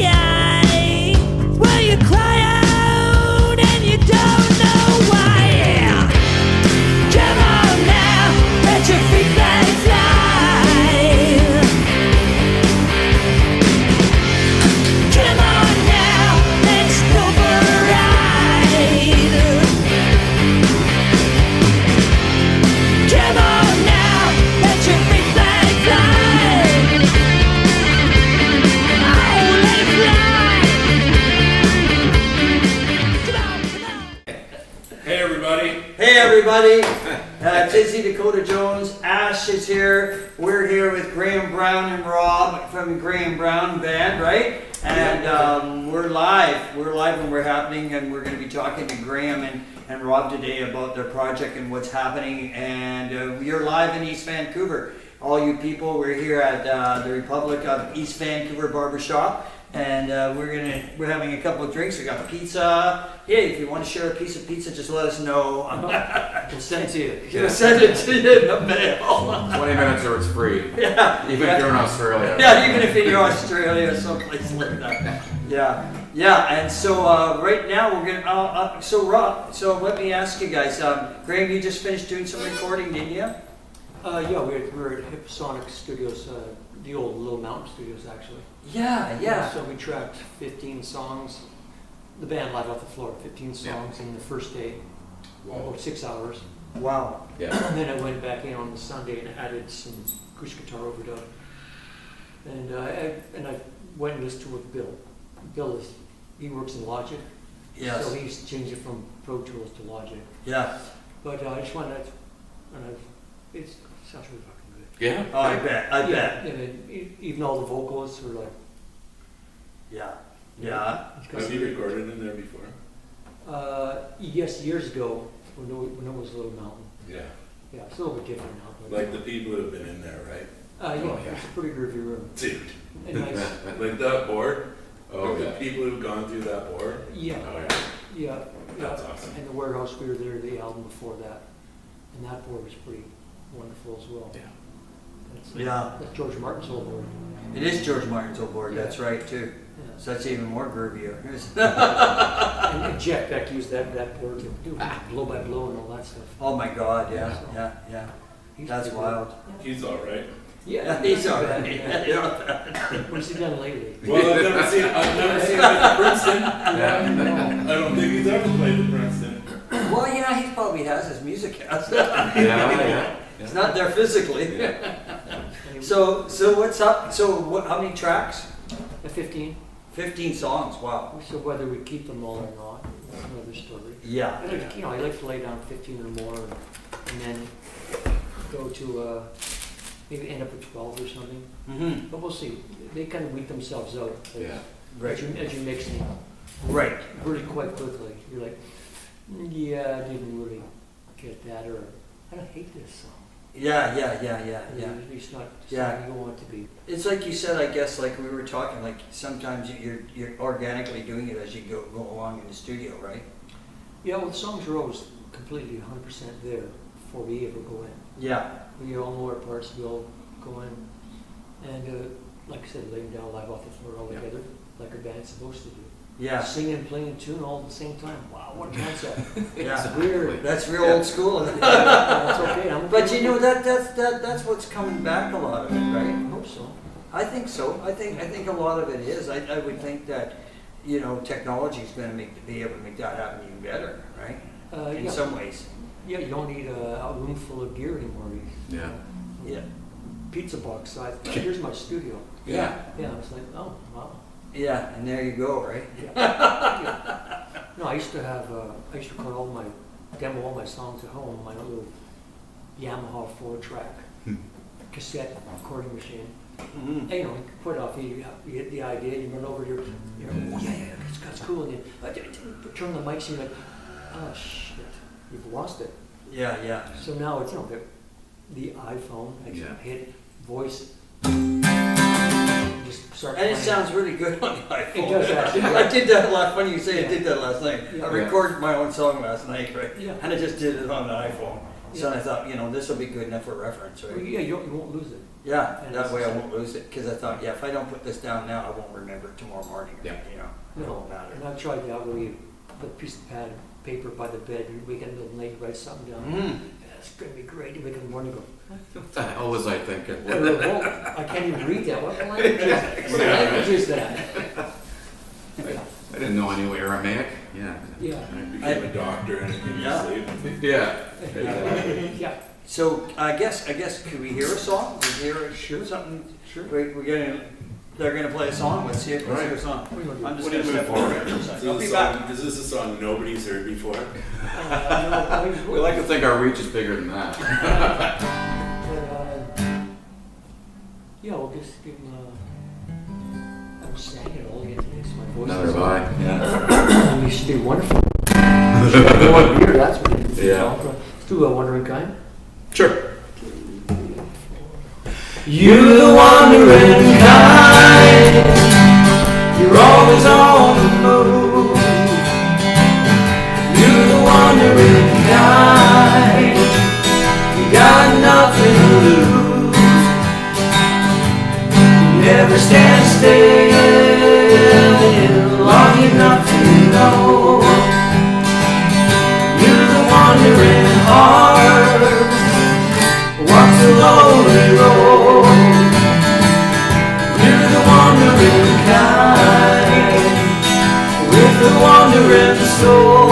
sky. Well, you cry out and you don't know why. Come on now, let your feet fly. Come on now, let's go for a ride. Come on now, let your feet fly. Oh, let it fly. Come on, come on. Hey everybody. Hey everybody, it's Izzy, Dakota Jones, Ash is here. We're here with Graham Brown and Rob from Graham Brown Band, right? And we're live and we're happening, and we're going to be talking to Graham and Rob today about their project and what's happening. And you're live in East Vancouver. All you people, we're here at the Republic of East Vancouver Barbershop. And we're having a couple of drinks. We got pizza. Hey, if you want to share a piece of pizza, just let us know. We'll send it to you. We'll send it to you in the mail. 20 minutes or it's free. Yeah. Even if you're in Australia. Yeah, even if you're in Australia or someplace like that. Yeah. And so right now we're gonna. So Rob, so let me ask you guys. Graham, you just finished doing some recording, didn't you? Yeah, we're at Hipposonic Studios, the old Little Mountain Studios, actually. Yeah. So we tracked 15 songs. The band live off the floor, 15 songs in the first day, about 6 hours. Wow. Yeah. And then I went back in on the Sunday and added some acoustic guitar overdub. And I went and listened to it with Bill. Bill he works in Logic. Yes. So he's changed it from Pro Tools to Logic. Yeah. But I just wanted to, and it sounds really fucking good. Yeah. Oh, I bet. Yeah, and even all the vocals are like. Yeah. Have you recorded in there before? Yes, years ago when it was Little Mountain. Yeah. Yeah, it's a little bit different now. But Like the people who have been in there, right? yeah, it's a pretty groovy room. Dude. And nice. Like that board? Oh, The yeah. people who've gone through that board? Yeah, Oh, yeah. yeah. That's awesome. And the Warehouse, we were there the album before that, and that board was pretty wonderful as well. Yeah. That's George Martin's old board. It is George Martin's old board. Yeah. That's right too. Yeah. So that's even more groovier. And Jack Beck used that board to do blow by blow and all that stuff. Oh my God! Yeah. He's That's pretty wild. good. He's alright. Yeah, He's all right. Yeah. What's he done lately? Well, I've never seen him at Princeton. Yeah. I don't think he's ever played at Princeton. Well, yeah, he probably has his music house. Yeah. It's not there physically. Anyway, So what's up? So how many tracks? 15. 15 songs. Wow. So whether we keep them all or not, that's another story. Yeah. I like to lay down 15 or more, and then go to maybe end up with 12 or something. Mm-hmm. But we'll see. They kind of weed themselves out Yeah. Right. as you mix them Right. really quite quickly. You're like, yeah, I didn't really get that, or I don't hate this song. Yeah. It's not Yeah. something you want it to be. It's like you said, I guess, like we were talking, like sometimes you're organically doing it as you go along in the studio, right? Yeah, well, the songs are always completely 100% there before we ever go in. Yeah. We all know our parts, we all go in, and like I said, laying down live off the floor all Yeah. together, like a band's supposed to do. Yeah. Singing and playing a tune all at the same time. Wow, what a concept. Yeah. It's weird. That's real old school. That's okay. But you know that's what's coming back, a lot of it, I right? hope so. I think so. I think a lot of it is. I would think that, technology is going to be able to make that happen even better, right? In Yeah. some ways. Yeah, you don't need a room full of gear anymore. Yeah. Yeah. Pizza box size. Here's my studio. Yeah. Yeah, I was like, oh, wow. Yeah, and there you go, right? Yeah. No, I used to record demo all my songs at home, my little Yamaha 4-track cassette recording machine. Mm-hmm. You put off, you get the idea, you run over oh yeah, that's cool, and you turn the mics and you're like, oh shit, you've lost it. Yeah. So now it's, the iPhone, I can hit voice, just start And it playing. sounds really good on the iPhone. It does actually. I did that funny you say I did that last night. Yeah. I recorded my own song last night, right? Yeah. And I just did it on the iPhone. So I thought, this will be good enough for reference, Well, right? yeah, you won't lose it. Yeah, And that it's- way I won't lose it, because I thought, if I don't put this down now, I won't remember it tomorrow morning. Yeah. It No, won't matter. and I've tried that where you put a piece of pad paper by the bed, you wake up in the middle of the night, write something down. Mm. It's gonna be great. You wake up in the morning and go, What the hell was I thinking? well, I can't even read that. What language is that? I didn't know I knew Aramaic. Yeah. Yeah. I became a doctor and it gave Yeah. me sleep. Yeah. Yeah. So I guess could we hear a song? We hear something. Sure. They're gonna play a song. Let's hear a song. What do you want to do? I'm just What do gonna you step move forward forward? for a This second. I'll is be a back. song- This is a song nobody's heard before. We like to think our reach is bigger than that. Yeah, we'll just give him I haven't sang it all yet today, so my voice Neither is have I. Yeah. You should be wonderful. You want beer, that's what it is. Yeah. Let's do a wandering kind. Sure. You're the wandering kind. You're always on the move. You're the wandering kind. You got nothing to lose. You never stand still long enough to know. You're the wandering heart. Walks a lonely road. You're the wandering kind, with the wandering soul.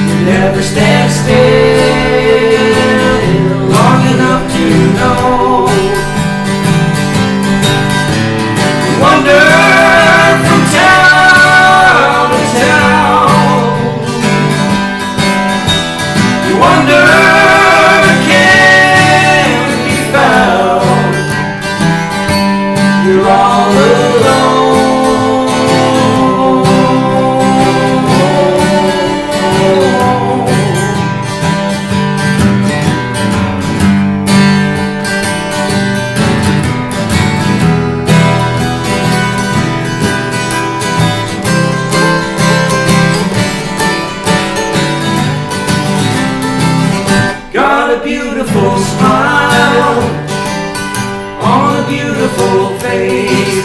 You never stand still long enough to know. You wander from town to town. You wander. You're all alone. Got a beautiful smile on a beautiful face.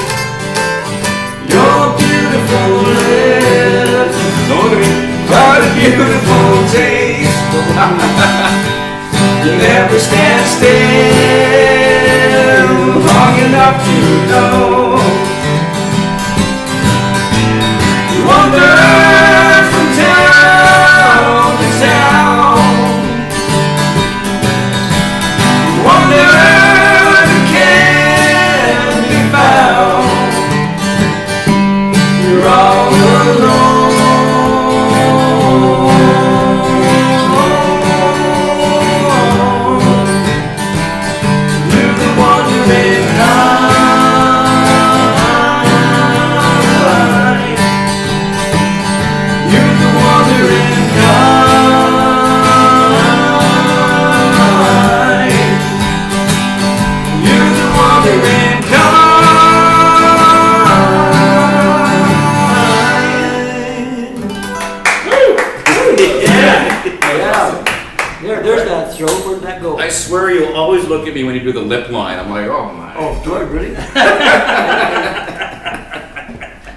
Your beautiful lips got a beautiful taste. You never stand still long enough to know. You wander from town to town. You wander. You're all alone. You're the wandering kind. You're the wandering kind. You're the wandering kind. There's that throw. Where did that go? I swear you'll always look at me when you do the lip line. I'm like, oh my. Oh, do I really?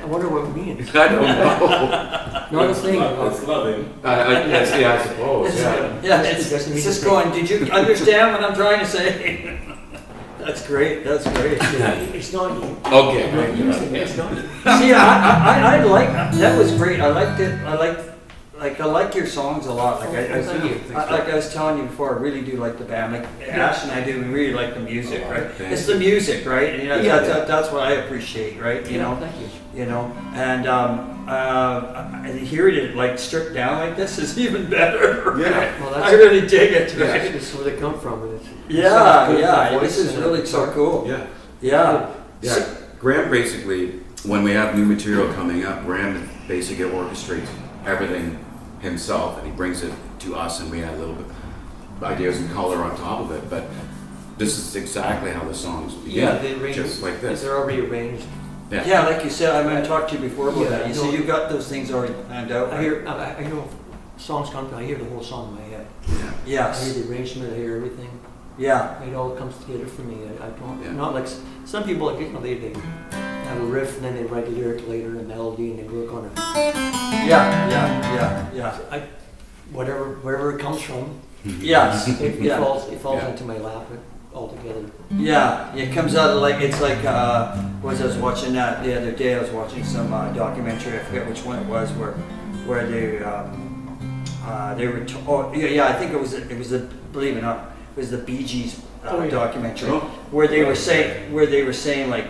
I wonder what it means. I don't know. Not a thing. It's loving. I suppose. Yeah. Yeah, It's- it's it's just going, did you understand what I'm trying to say? That's great, that's great. It's not you. Okay. I'm not using it. It's not you. See, I like, that was great, I liked it, I like your songs a lot, like Thank you. like I was telling you before, I really do like the band, like Ash and I do, we really like the music, Oh, right? thank It's the music, right? And, Yeah. that's what I appreciate, right, you know? Thank you. And hearing it like stripped down like this is even better. Yeah. Well, I really dig it, Yeah, right? that's where they come from. And it's, Yeah, good yeah, for this voice is and really so guitar. cool. Yeah. Yeah. Yeah. Graham basically, when we have new material coming up, Graham basically orchestrates everything himself, and he brings it to us, and we add a little bit ideas and color on top of it. But this is exactly how the songs begin. Yeah, they arrange just like this. They're already arranged. Yeah, like you said, I talked to you before about Yeah, that. You no. said you got those things already planned out, I right? hear. I know. songs come to me, I hear the whole song in my head. I Yes. hear the arrangement, I hear everything. Yeah. It all comes together for me. I don't, Yeah. not like some people, like, they have a riff and then they write a lyric later, a melody, and they work on it. Yeah. Wherever it comes from, Yes. it Yeah. falls Yeah. into my lap altogether. Yeah, it comes out of like, it's like, I was watching that the other day, I was watching some documentary, I forget which one it was, where they were, I think it was believe it or not, it was the Bee Gees Oh, yeah. documentary, Oh. where they were saying like,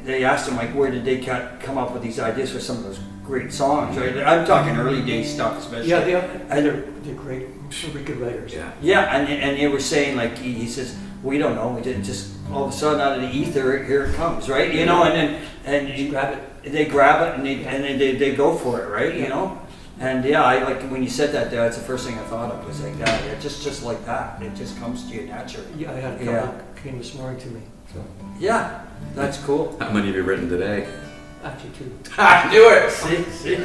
they asked him like, where did they come up with these ideas for some of those great songs, right? I'm talking early day stuff especially. Yeah, they're great, super good writers. Yeah. Yeah, and they were saying like he says, we don't know, we did just all of a sudden out of the ether here it comes, right? You know, and You grab it. they grab it and they go for it, right? You know, and yeah, I like when you said that. That's the first thing I thought of was like that. Yeah, just like that, it just comes to you naturally. Yeah, I had a couple Yeah. that came this morning to me. So Yeah, that's cool. How many have you written today? actually, two. I knew it! See, I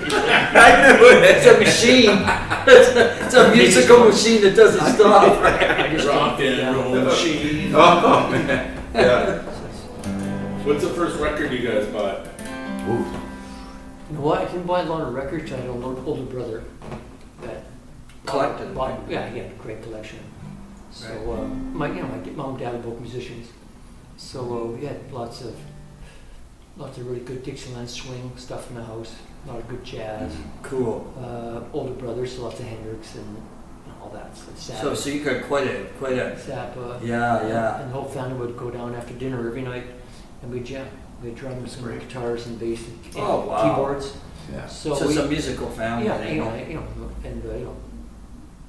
knew it. It's a machine. It's a musical machine that doesn't stop. I just Rock and yeah. roll machine. Oh, man. Yeah. What's the first record you guys bought? Ooh. You know what? I didn't buy a lot of records. I had an older brother that Collected. Yeah, he had a great collection. So my mom and dad were both musicians. So we had lots of really good Dixieland swing stuff in the house. A lot of good jazz. Cool. Older brother, so lots of Hendrix and all that. So you got quite a. Zappa. Yeah. And the whole family would go down after dinner every night and we'd jam. We had drums and guitars and bass and Oh, wow. keyboards. Yeah. So it's a musical family. Yeah, then,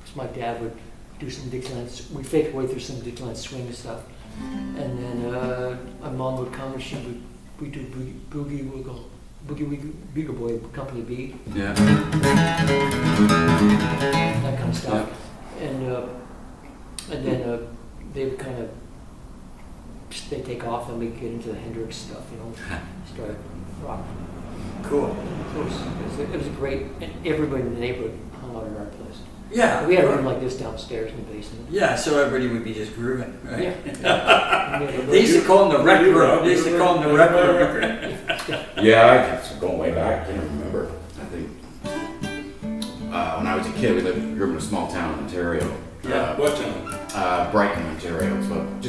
so my dad would do some Dixieland. We'd fake our way through some Dixieland swing and stuff, and then my mom would come and we do boogie wiggle boy, Company B, Yeah. that kind of stuff, and then they would kind of they take off and we get into the Hendrix stuff, start rock. Cool. It was great, and everybody in the neighborhood hung out in our place. Yeah. We had a room like this downstairs in the basement. Yeah, so everybody would be just grooving, right? Yeah. They used to call them the rec room. They used to call them the rec room. Yeah, it's going way back. I can't remember. I think when I was a kid, we grew up in a small town in Ontario. Yeah. What town? Brighton, Ontario. It's about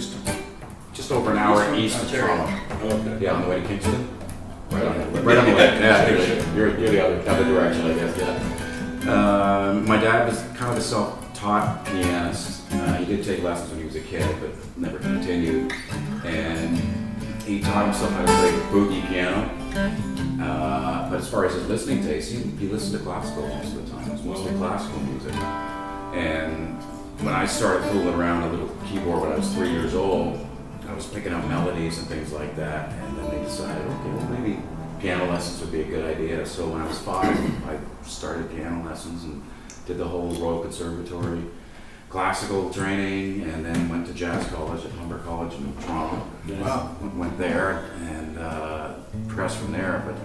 just over an hour east of Ontario. Toronto. Okay. Yeah, on the way to Kingston. Right on the way. Yeah, you're the other direction, I guess. Yeah. My dad was kind of a self-taught pianist. He did take lessons when he was a kid, but never continued. And he taught himself how to play boogie piano. But as far as his listening taste, he listened to classical most of the time. It was mostly classical music. And when I started fooling around a little keyboard when I was 3 years old, I was picking up melodies and things like that. And then they decided, okay, well maybe piano lessons would be a good idea. So when I was 5, I started piano lessons and did the whole Royal Conservatory classical training, and then went to jazz college at Humber College in Toronto. Wow. Went there and progressed from there. But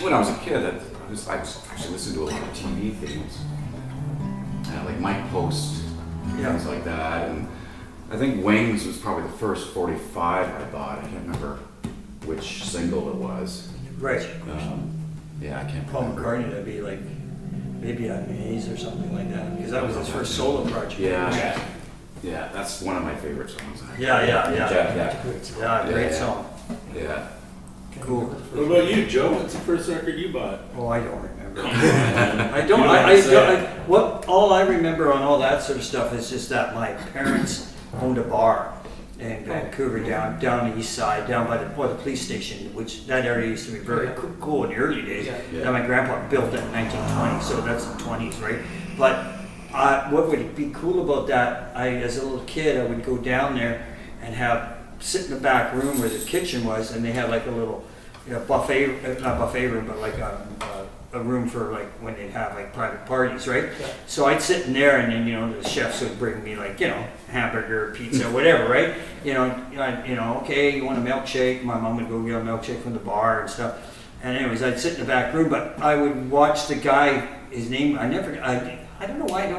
when I was a kid, I was actually listening to a lot of TV themes, like Mike Post, things like that. And I think Wings was probably the first 45 I bought. I can't remember which single it was. Right. Yeah, I can't Paul remember. McCartney, that'd be like maybe on Maze or something like that, because that was his first solo project. Yeah, that's one of my favorite songs. Yeah. Yeah. Great Yeah. song. Yeah. Cool. What about you, Joe? What's the first record you bought? Oh, I don't remember. Come on. I don't. All I remember on all that sort of stuff is just that my parents owned a bar in Vancouver, down the east side, down by the police station, which that area used to be very cool in the early days. Yeah. Now my grandpa built it in 1920, so that's the 20s, right? But what would be cool about that? As a little kid, I would go down there and sit in the back room where the kitchen was, and they had like a little buffet, not buffet room, but like a room for like when they'd have like private parties, right? Yeah. So I'd sit in there, and then the chefs would bring me like hamburger, pizza, whatever, right? Okay, you want a milkshake? My mom would go get a milkshake from the bar and stuff. And anyways, I'd sit in the back room, but I would watch the guy his name, I don't know why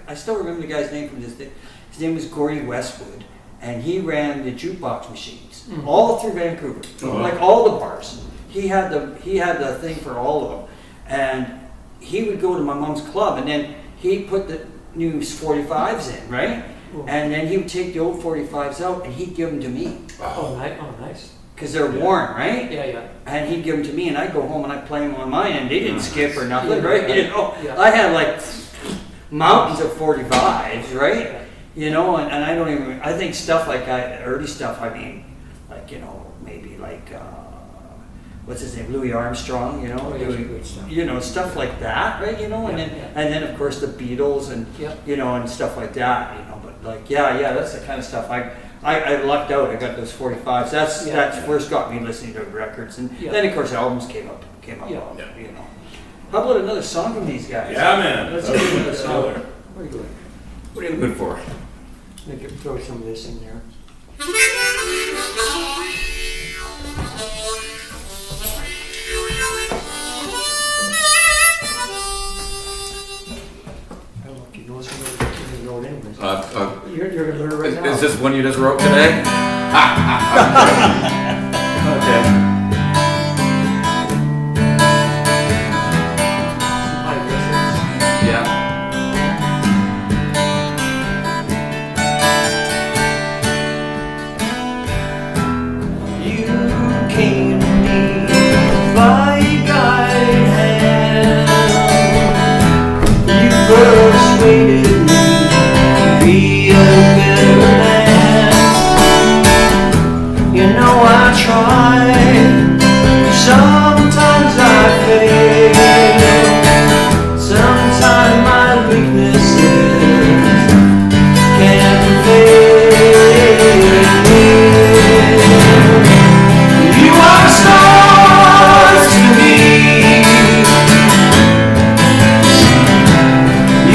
I still remember the guy's name from this thing. His name was Gordy Westwood, and he ran the jukebox machines all through Vancouver, like all the bars. He had the thing for all of them, and he would go to my mom's club, and then he put the new 45s in, right? And then he would take the old 45s out, and he'd give them to me. Oh, nice. Because they're worn, right? Yeah. And he'd give them to me, and I'd go home and I'd play them on mine, and they didn't skip or nothing, Yeah, right? right. You know, Yeah. I had like mountains of 45s, right? You know, and I don't even, I think stuff like that, early stuff, I mean, like, you know, maybe like, what's his name, Louis Armstrong, you know, Oh, yeah, doing, great stuff. you know, stuff like that, right? You know, and Yeah, then, yeah. and then of course the Beatles and, Yeah. you know, and stuff like that, you know, but like, yeah, that's the kind of stuff I lucked out. I got those 45s. That's first got me listening to records, and then of course albums came up. Yeah. You know. How about another song from these guys? Yeah, man. Let's That was do another good. song. Very good. What are you looking for? Make it throw some of this in there. I don't know if you know some of the you wrote anyways. You're gonna learn right now. Is this one you just wrote today? Okay. Some high riffs. Yeah. You came to me by your guiding hand. You persuaded me to be a better man. You know I tried, sometimes I fail. Sometimes my weaknesses can't prevail. You are stars to me.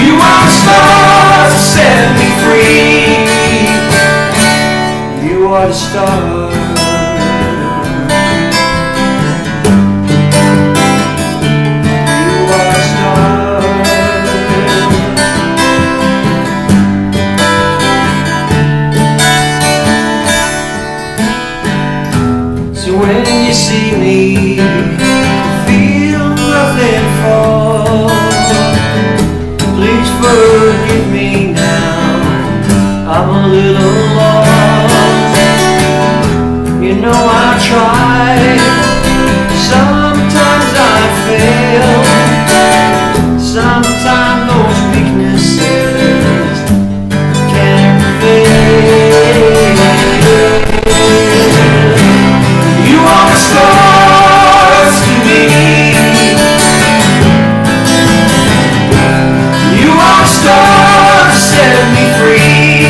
You are stars to set me free. You are the stars. You are the stars. So when you see me, feel nothing fall. Please forgive me now, I'm a little lost. You know I try, sometimes I fail. Sometimes those weaknesses can't prevail. You are the stars to me. You are the stars to set me free.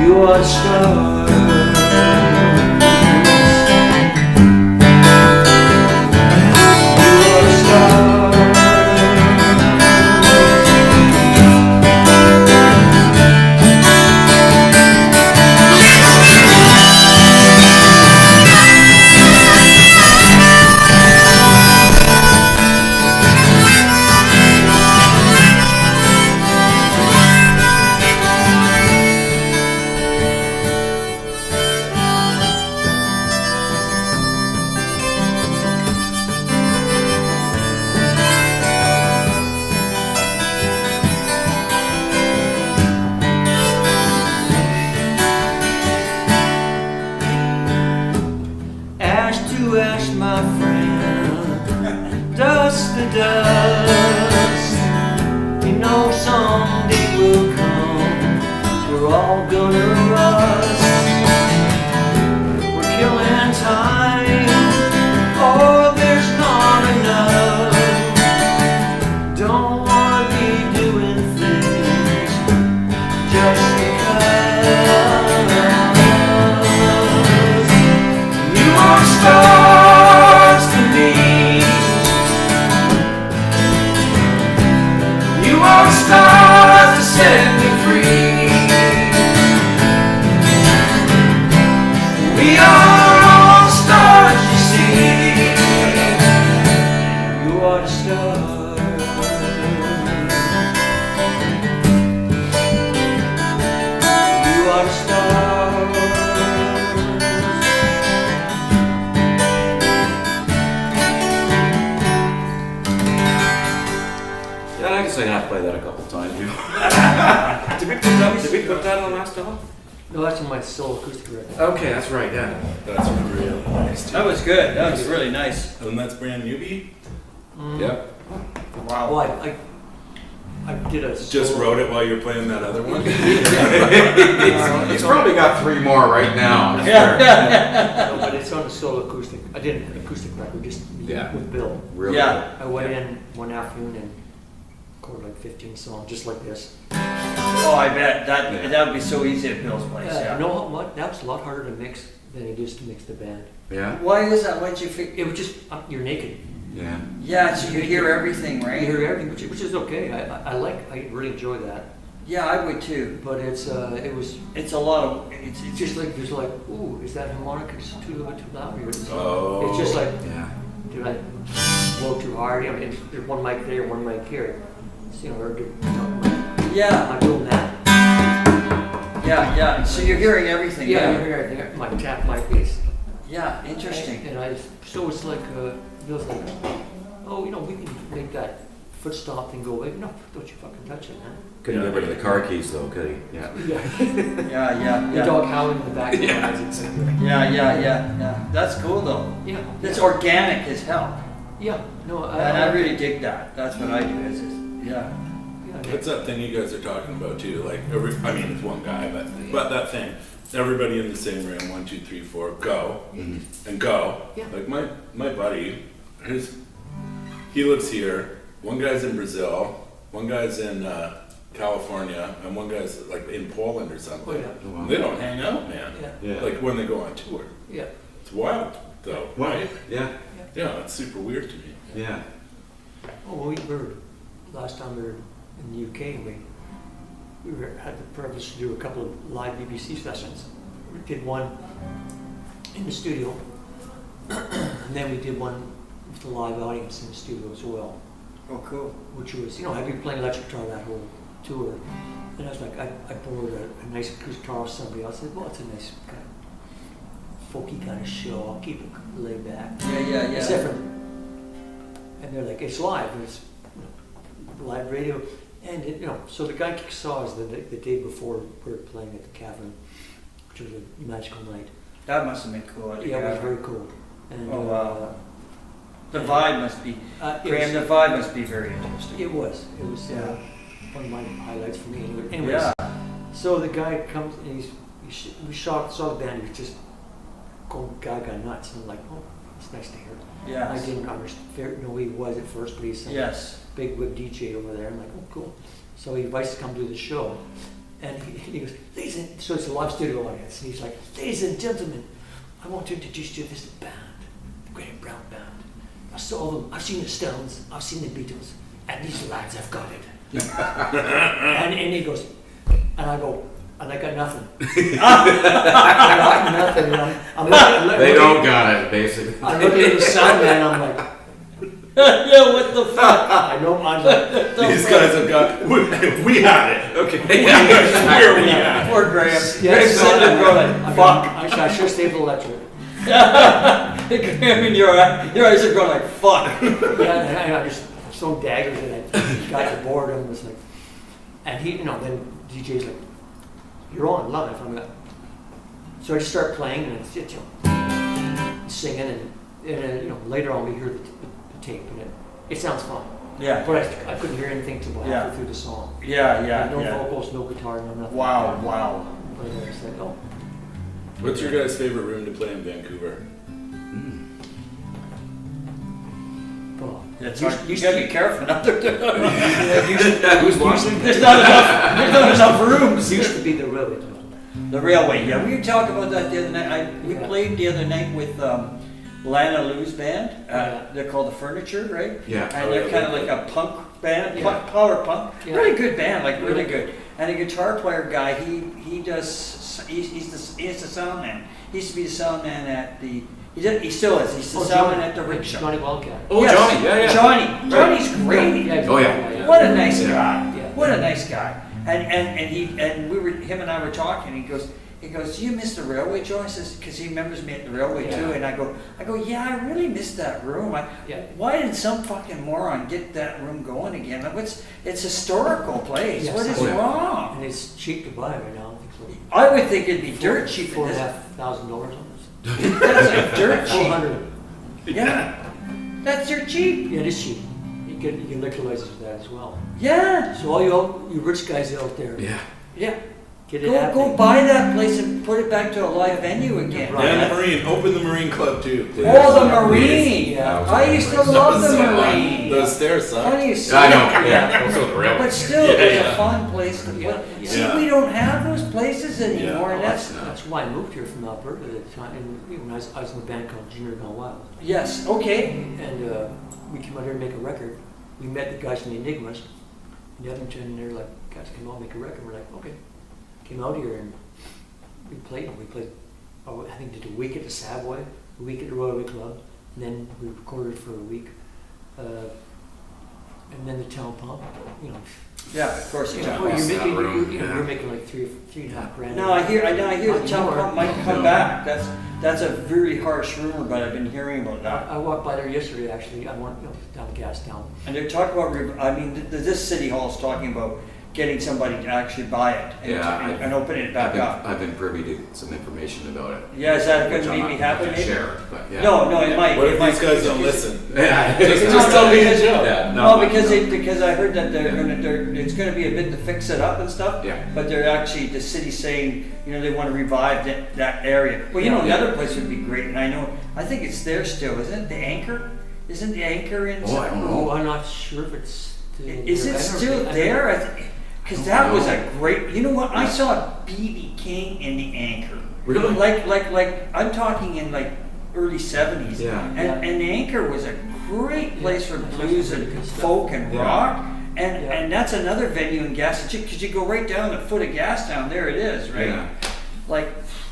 You are the stars. You are the stars. Ash to ash, my friend, dust to dust. You know someday will come, we're all gonna rust. We're killing time, oh there's not enough. Don't wanna be doing things just because. You are stars to me. You are stars to set me free. guess I have played that a couple times before. Did we put that on the last album? No, that's on my solo acoustic record. Okay, that's right, yeah. That's really nice too. That was good. That was really nice. And that's brand newbie? Yep. Wow. Well, I did a Just solo- wrote it while you're playing that other one? He's probably got 3 more right now. I'm No, but it's on a solo acoustic. I did an acoustic record just Yeah. with Bill. Really Yeah. I went in one afternoon and recorded like 15 songs, just like this. Oh, I bet that would be so easy at Bill's place. Yeah. You know what? That was a lot harder to mix than it is to mix the band. good. Yeah? Why is that? Why'd you figure? It was just you're naked. Yeah. Yeah, so you hear everything, You right? hear everything, which is okay. I really enjoy that. Yeah, I would too. But it was It's a lot of. It's just like there's like, ooh, is that harmonica just too little too loud here? Oh. It's just like, Yeah. did I blow too hard? I mean, there's one mic there, one mic here. It's, or yeah, I'm doing that. yeah. So you're hearing everything. Yeah, you hear everything. My tap, my bass. Yeah, interesting. And so it's like, Bill's like, oh, we can make that foot stomp thing go away. No, don't you fucking touch it, man. Couldn't get rid of the car keys though, could he? Yeah. Yeah. The Yeah. dog howling in the back. Yeah. That's cool though. Yeah. It's organic as hell, Yeah. No, and I really dig that. That's what I do. Yeah. What's that thing you guys are talking about too? Like, it's one guy, but that thing. Everybody in the same room, 1, 2, 3, 4, go, and go. Yeah. Like my buddy, he lives here. One guy's in Brazil, one guy's in California, and one guy's like in Poland or something. Oh, yeah. Wow. They don't hang out, man. Yeah. Like when they go on tour. Yeah. It's wild, though, right? Yeah. Yeah, it's super weird to me. Yeah. Oh, well, last time we were in the UK, had the privilege to do a couple of live BBC sessions. We did one in the studio, and then we did one with a live audience in the studio as well, Oh, cool. which was, I've been playing electric guitar that whole tour, and I was like, I borrowed a nice acoustic guitar off somebody else. I said, well, it's a nice kind of folky kind of show. I'll keep it laid back. Yeah. Except for, and they're like, it's live, and it's live radio, and so the guy saw us the day before we were playing at the Cavern, which was a magical night. That must have been cool. Yeah, it was very cool. And, Oh, wow. The vibe must be. Graham, the it vibe must be very interesting. was Yeah. one of my highlights for me. Anyways, Yeah. so the guy comes and we saw the band. He was just going gaga nuts, and I'm like, oh, it's nice to hear. Yes. I didn't understand, know who he was at first, but he's some Yes. big wig DJ over there. I'm like, oh, cool. So he invites us to come do the show. And he goes, so it's a live studio audience. And he's like, ladies and gentlemen, I want to introduce you to this band, the Graham Brown Band. I saw them, I've seen the Stones, I've seen the Beatles, and these lads have got it. and he goes, and I go, and I got nothing. I got nothing. I'm looking, They don't got it, basically. I'm looking at the sound man, I'm like, Yeah, what the fuck? I know, I'm like, These guys have got. We had it. Okay. Where we at? Poor Graham. yes, Graham's sitting there going like, fuck. I should have stayed for the lecture. Graham, and your eyes are going like, fuck. Yeah, and I just throw daggers and I got bored and was like, and he, then DJ's like, you're on live. I'm like, so I just start playing and it's singing and later on we hear the tape and it sounds fun. Yeah. But I couldn't hear anything till halfway through the song. Yeah. No vocals, no guitar, no nothing. Wow. But I was like, oh. What's your guys' favorite room to play in Vancouver? Well, You gotta be careful. Who's watching? There's not enough rooms. used to be the road. The railway, yeah. We talked about that the other night. We Yeah. played the other night with Lana Lou's band. Yeah. They're called The Furniture, right? Yeah. And they're kind of like a punk band, Yeah. power punk. Yeah. Really good band, like really Yeah. good. And the guitar player guy, he's the sound man. He used to be the sound man at the. He still is. He's the sound man at the rickshaw. Johnny Wildcat. Oh, Yes, Johnny, yeah. Johnny's great. Yeah, Oh, yeah. What a nice Yeah. guy. Yeah. What a nice guy. And him and I were talking. He he goes, "Do you miss the railway, Joe?" I says, because he remembers me at the railway Yeah. too. And I go, yeah, I really miss that room. Yeah. Why did some fucking moron get that room going again? Like, it's historical place. Yes. What is Oh, yeah. wrong? And it's cheap to buy right now. I would think it'd be dirt cheap. $4,500 on this. That's like dirt cheap. 400. Yeah, that's dirt cheap. Yeah, it is cheap. You can electrolyze with that as well. Yeah, So all you rich guys out there, Yeah. yeah. get it Go happening. buy that place and put it back to a live venue again. Right. And the Marine, open the Marine Club too, please. Oh, the Marine! Yeah. I used to love the So fun. Marine. Those stairs suck. Funny you say I know. that. Yeah. Also the railway. But still, Yeah, it's yeah. a fun place to play. Yeah. See, Yeah. we don't have those places anymore, Yeah. and that's That's why I moved here from Alberta at the time. And when I was in a band called Junior Gone Wild. yes, okay. And we came out here to make a record. We met the guys from the Enigmas in Edmonton, and they're like, guys, come out and make a record. We're like, okay. Came out here and we played. Oh, I think did a week at the Savoy, a week at the Royal Club, and then we recorded for a week. And then the Town Pump, you know. Yeah, of course. Well, Yeah. you're Lost that making, room, you're yeah. making like three and a half grand. No, I hear the Not town anymore. pump might come back. That's a very harsh rumor, but I've been hearing about that. I walked by there yesterday, actually. I went down the gas down. And they're talking about, this city hall is talking about getting somebody to actually buy it and, Yeah, and opening it back up. I've been privy to some information about it. Yeah, is that Which going to I'm make me not happy? gonna maybe? share it, but yeah. No, it might. What it if might these guys because- don't listen? Yeah. No, Yeah, because I heard that it's gonna be a bit to fix it up and stuff. Yeah. But they're actually, the city's saying, they want to revive that area. Well, Yeah. another place would be great, and I think it's there still, isn't it? The Anchor? Isn't the Anchor in? Oh, I don't Oh, know. I'm not sure if it's still Is there. it I don't still think- I there? Because I that don't was know. a great. You know what? I saw B.B. King in the Anchor. Really? Like I'm talking in like early '70s. Yeah. And the Anchor was a great place for blues and Good stuff. folk and Yeah. rock. And Yeah. and that's another venue in Gas, because you go right down the foot of Gas down there. It is right. Yeah.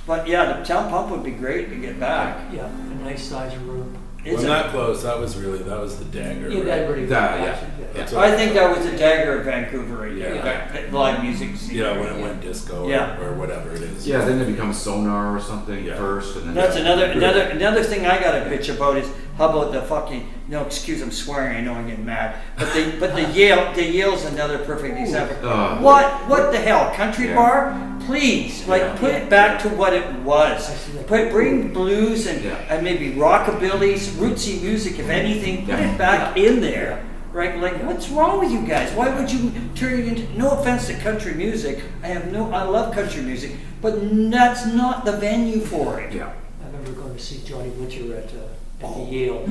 But yeah, the Town Pump would be great to get back. Yeah, a nice size room. It's Well, a- not close. That was the dagger. Yeah, right? that really. That, yeah. That's Yeah. what I think that was the Dagger of Vancouver right there. Yeah. That live music scene. Yeah, when it went disco Yeah. or whatever it is. Yeah, then it becomes Sonar or something Yeah. first, and then That's another thing I got to bitch about is how about the fucking, no, excuse, I'm swearing, I know I'm getting mad, but the Yale's another perfect example. What the hell, country Yeah. bar? Please, put it back to what it was. I see that. Bring blues and, Yeah. and maybe rockabilly, rootsy music, if anything, put Yeah. it back in there. Right, like what's wrong with you guys? Why would you turn it into? No offense to country music, I love country music, but that's not the venue for it. Yeah. I remember going to see Johnny Winter at Oh. the Yale.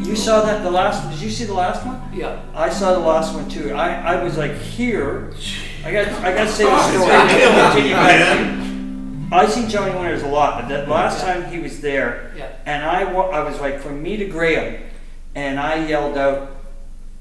You saw that the last? Did you see the last one? Yeah. I saw the last one too. I was like here. I got to say the story. I seen Johnny Winters a lot, but that last time he was there, Yeah. and I was like from me to Graham, and I yelled out.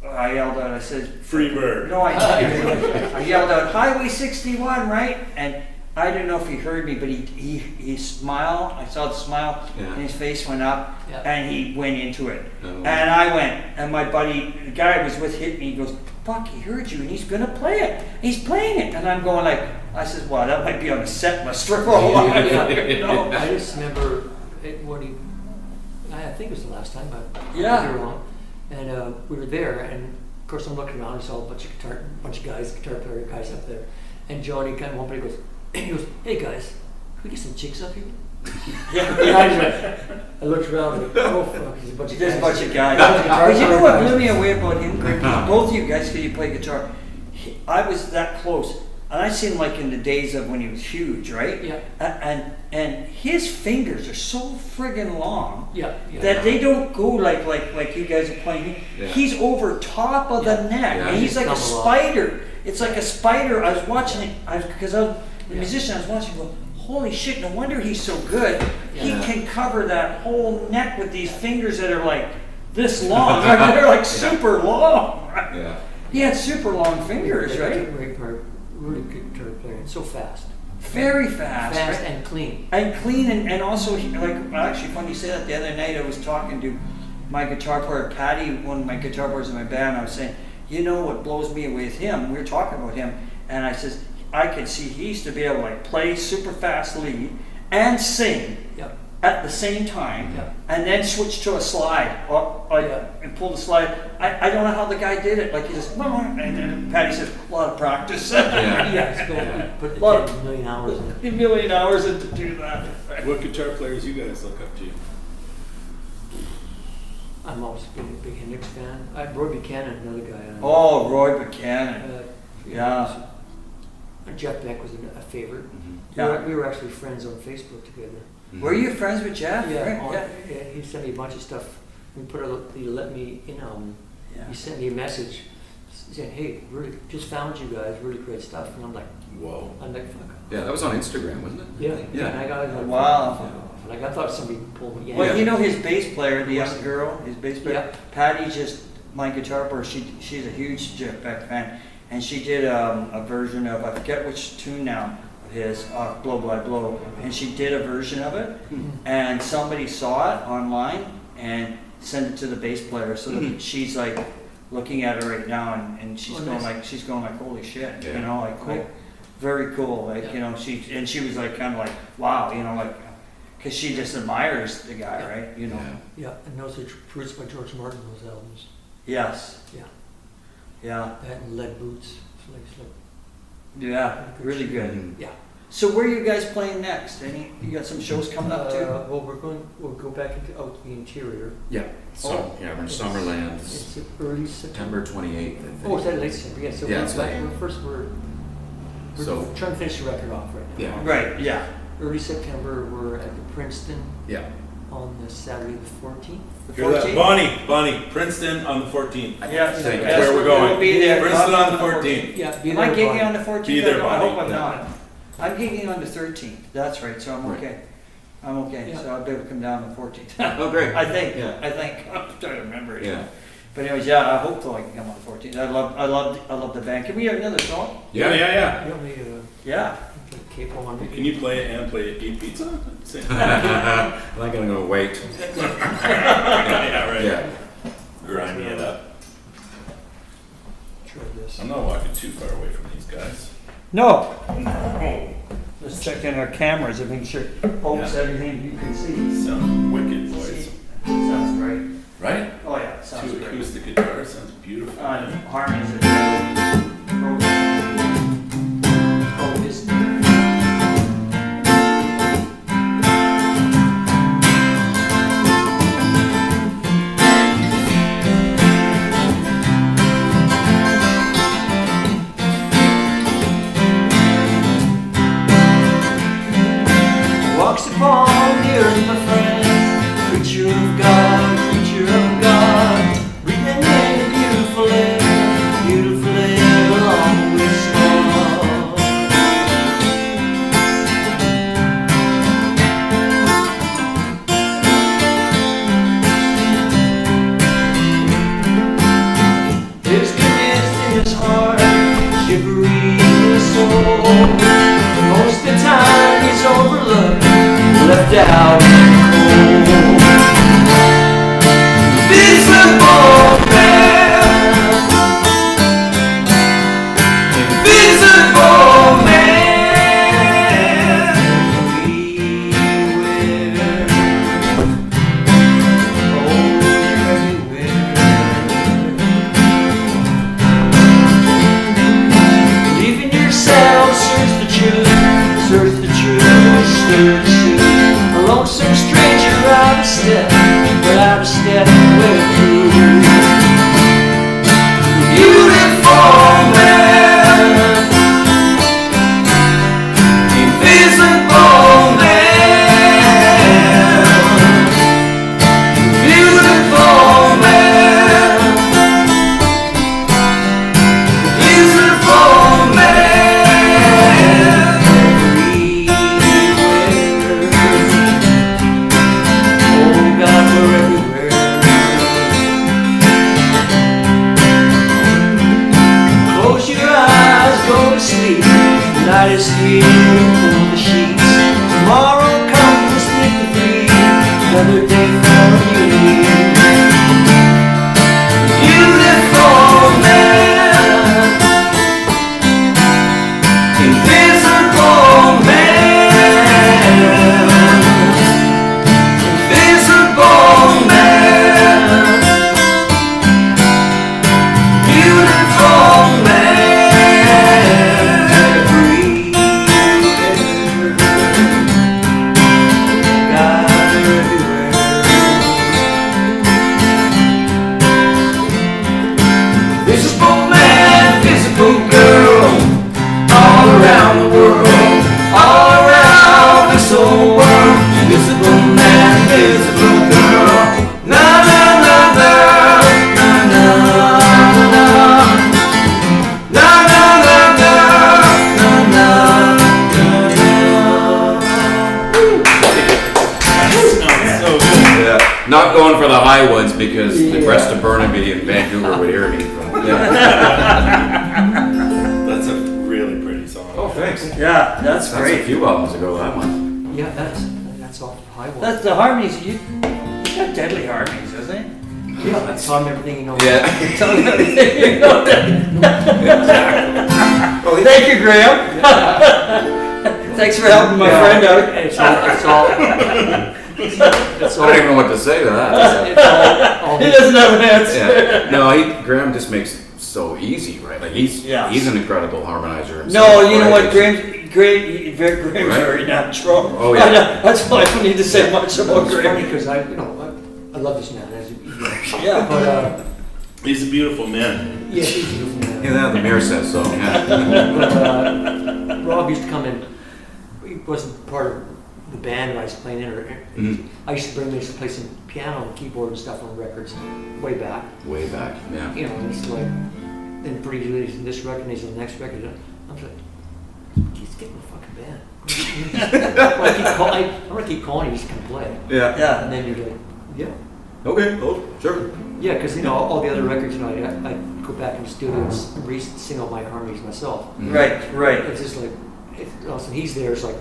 I said, Free bird. no, I yelled out, Highway 61, right? And I don't know if he heard me, but he smiled. I saw the smile, Yeah. and his face went up, Yeah. and he went into it. Oh. And I went, and my buddy, the guy I was with, hit me. He goes, "Fuck, he heard you, and he's gonna play it. He's playing it." And I'm going like, I said, "Wow, that might be on the set list for a while." You know? I just remember I think it was the last time I Yeah. was here long. And we were there, and of course I'm looking around, I saw a bunch of guitar player guys up there. And Johnny kind of one day goes, "Hey guys, can we get some chicks up here?" Yeah. I looked around and oh fuck, there's a bunch of There's guys. a bunch of guys. But you know what blew me away about him, Greg? Because both of you guys, because you play guitar, I was that close. And I seen him like in the days of when he was huge, right? Yeah. And his fingers are so friggin' long Yeah. that they don't go like you guys are playing. Yeah. He's over top of the neck, Yeah. and he's like a Come along. spider. It's like a spider. I was watching it because I was the musician. I was watching. Go, holy shit! No wonder he's so good. He Yeah. can cover that whole neck with these fingers that are like this long. They're like super long. Yeah. He had super long fingers, right? Really good guitar player, and so fast. Very fast. Fast right? and clean. And clean, and also, actually, funny you say that. The other night I was talking to my guitar player, Patty, one of my guitar players in my band. I was saying, you know what blows me away with him? We were talking about him, and I says, I could see he used to be able to like play super fast lead and sing Yep. at the same time, Yeah. and then switch to a slide and pull the slide. I don't know how the guy did it. Like he just and then Patty says a lot of practice. Yeah, it's going put the Well- 10 million hours in it. A million hours in to do that. What guitar players you guys look up to? I'm always been a big Hendrix fan. Roy Buchanan, another guy. Oh, Roy Buchanan. Yeah. Jeff Beck was a favorite. Yeah. We were actually friends on Facebook together. Were you friends with Jeff? Right? on- Yeah. yeah, he sent me a bunch of stuff. We put he let me, Yeah. he sent me a message saying, "Hey, really, just found you guys, really great stuff." And I'm like, Whoa. fuck. Yeah, that was on Instagram, wasn't it? Yeah, Yeah. And I got it. Like, Wow. Like I thought somebody pulled me. Well, you know his bass player, the young girl, his bass player, Yeah. Patty, just my guitar player. She's a huge Jeff Beck fan, and she did a version of, I forget which tune now, of his Blow by Blow, and she did a version of it, and somebody saw it online and sent it to the bass player, so that she's like looking at it right now, and she's Oh, going nice. like holy shit, Yeah. you know, like very cool, like Yeah. you know, she was like kind of like wow, you know, like. Because she just admires the guy, right? You know. Yeah. Yeah, and those are produced by George Martin, those albums. Yes. Yeah. Yeah. That and Lead Boots. It's like, Yeah. Really good. Mhm. yeah. So where are you guys playing next? You got some shows coming up too? Well, we'll go back out to the interior. Yeah. So, yeah, we're in Summerland, It's early September. September 28th, I think. Oh, is that late September? Yeah, so Yeah, we're it's back, late. we're So- trying to finish the record off right now. Yeah. Right. Yeah. Early September, we're at the Princeton Yeah. on the Saturday the 14th. The Hear that? 14th? Bonnie, Princeton on the 14th. Yeah. Think That's Yes, where we're going. We'll be there. Princeton on the 14th. Yeah, be Am I there, gigging Bonnie. on the 14th? Be there, I hope Bonnie. I'm Yeah. not. I'm gigging on the 13th. That's right. So I'm Right. okay. I'm okay. Yeah. So I'll be able to come down on the 14th. Oh, great. I think. Yeah. I'm trying to remember it. Yeah. But anyways, yeah. I hope so. I can come on the 14th. I love the band. Can we have another song? Yeah, yeah, yeah. You want me Yeah. to capo on Can you play it and eat pizza? Same. I'm not gonna go wait. Yeah, right. Yeah. Grinding it up. Try this. I'm not walking too far away from these guys. No. Let's check in our cameras and make sure folks Yeah. everything you can see. Sound wicked, boys. Sounds great. Right? Oh yeah, sounds Two great. acoustic guitars, sounds beautiful. Harmonies are Oh, this. Walks upon the earth, my friend, creature of God, breathing in a beautiful air along with song. There's goodness in his heart, chivalry in his soul. Most of the time he's overlooked, left out in the cold. Invisible man, invisible man, everywhere. Oh, you're everywhere. Believe in yourself, search the truth, stir the truth. A lonesome stranger out of step with you. Beautiful man, invisible man, beautiful man, beautiful man, everywhere. Oh God, we're everywhere. Close your eyes, go to sleep. Night is here, pull the sheets. Tomorrow comes with the free. Another day for you. Beautiful man, invisible Not going for the high woods because the rest of Burnaby and Vancouver would hear me. That's a really pretty song. Oh, thanks. Yeah, that's That's a great. few albums ago, that one. Yeah, that's off the high one. That's the harmonies. You got deadly harmonies, isn't it? Yeah, that's on everything you know. Yeah. Tell me everything you know. Well, Thank you, Graham. Thanks for helping my friend out. It's all. It's I don't even know what to say to that. all He doesn't have an answer. Yeah. No, Graham just makes it so easy, right? Like he's an incredible harmonizer himself. No, you know right? what, Graham's very natural. Oh, yeah. That's why I don't need to say much about It's funny Graham. because I love this man. As you know. Yeah. But He's a beautiful man. yeah, he's a beautiful man. Yeah, the mirror says so. Yeah. But Rob used to come in. He wasn't part of the band that I was playing in. I used to bring him to play some piano and keyboard and stuff on records way back. Way back, yeah. You know, and he's like, then pretty good. He's in this record, and he's in the next record. I'm like, he's getting a fucking band. I'm gonna keep calling him. He's gonna play. Yeah. Yeah. And then you're like, yeah. Okay. Oh, sure. Yeah, because all the other records, I go back in the studio and sing all my harmonies myself. Right. It's just like, also he's there. It's like,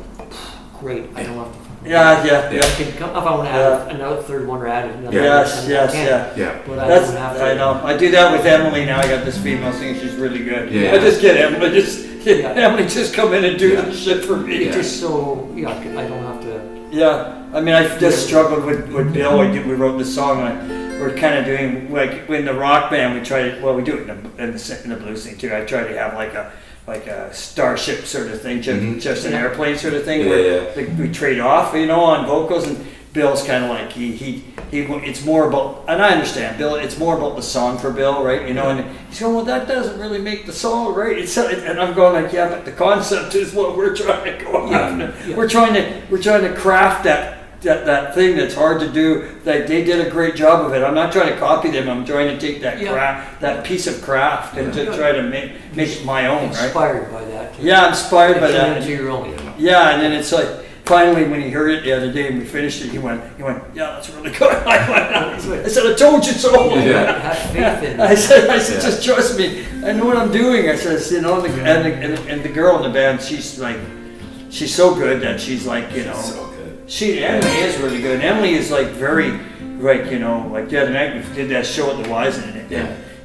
great. I don't have to. Yeah. I can come, if I want to add another third one or add another. Yes. I can. Yeah. But I don't have to. I know. I do that with Emily now. I got this female singer. She's really good. Yeah. I just get Emily. Emily just come in and do the shit for me. It's just so I don't have to. Yeah, I mean, I just struggled with Bill. We wrote this song. We're kind of doing like in the rock band. We try to we do it in the blues thing too. I try to have like a starship sort of thing, just an airplane sort of thing where we trade off, on vocals. And Bill's kind of like he. It's more about, and I understand Bill. It's more about the song for Bill, right? And he's going, well, that doesn't really make the song, right? And I'm going like, yeah, but the concept is what we're trying to go after. Yeah. We're trying to craft that thing that's hard to do. They did a great job of it. I'm not trying to copy them. I'm trying to take that that piece of craft and to try to make my own, right? Inspired by that. Yeah, inspired by Turn it that. into your own. Yeah, and then it's like finally when he heard it the other day and we finished it, he went, yeah, that's really good. I said, I told you so. Have faith in. I said, just trust me. I know what I'm doing. I said, and the girl in the band, she's so good that she's like, So good. Emily is really good. Emily is like very, like the other night we did that show at the Wisen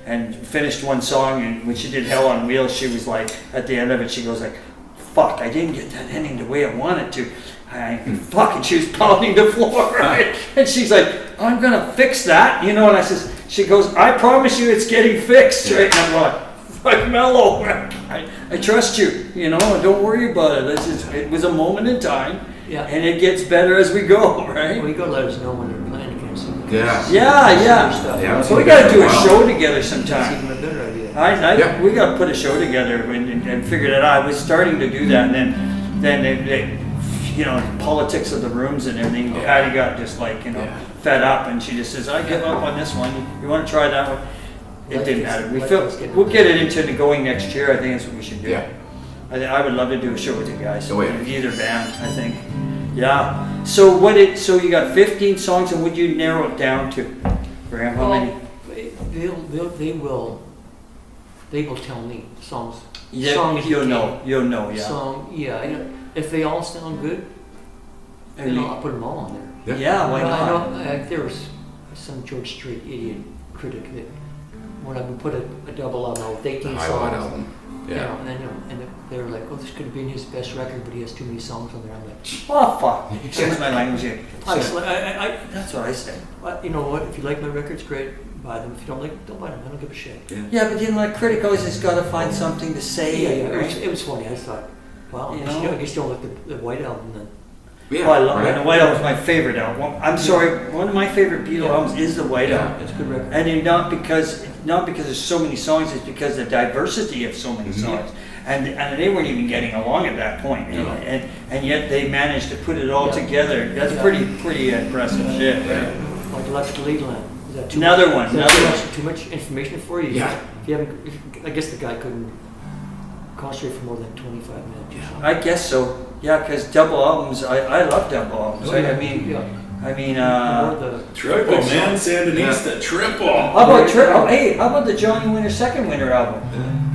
and finished one song, and when she did Hell on Wheels, she was like, at the end of it, she goes like, fuck, I didn't get that ending the way I wanted to. Fucking, she was pounding the floor, right? And she's like, I'm gonna fix that, and I says, she goes, I promise you it's getting fixed, right? And I'm like mellow, I trust you, don't worry about it. It was a moment in time, and it gets better as we go, right? Well, you gotta let us know when you're playing again. So Yeah. So we gotta do a show together That's sometime. even a better idea. We got to put a show together and figured it out. I was starting to do that, and then they politics of the rooms and everything. Patty got just fed up, and she just says, "I give up on this one. You want to try that one?" It didn't matter. We'll get it into the going next year. I think that's what we should do. Yeah. I would love to do a show with you guys. Oh, yeah. Either band, I think. Yeah. So so you got 15 songs, and would you narrow it down to, Graham? How many? They will tell me songs. Yeah, songs you'll you know. You'll know. Yeah. Song, if they all sound good, then I'll put them all on there. Yeah. Why I not? know there was some George Strait idiot critic that when I would put a double album with 18 Highlight songs, album. and then they were like, "Oh, this could have been his best record, but he has too many songs on there." I'm like, Oh fuck! Excuse my language here. That's That's what I say. you know what? If you like my records, great, buy them. If you don't like, don't buy them. I don't give a shit. Yeah, but critic always has got to find something to say. Right? It was funny. I just thought, wow, I guess you don't like the White Album then. Yeah, I love it. The White Album is my favorite album. I'm sorry, one of my favorite Beatle albums is the White Album. It's a good record. And not because there's so many songs, it's because the diversity of so many songs. And they weren't even getting along at that point, and yet they managed to put it all together. That's pretty impressive shit, right? Like Electric Leadland. Is that Another one. Too much information for you? Yeah. If you haven't, I guess the guy couldn't concentrate for more than 25 minutes. I guess so. Yeah, because double albums, I love double albums. Oh, right? yeah. I mean, I mean, More the Triple, man. Sandinista, triple. how about hey, how about the Johnny Winter Second Winter album?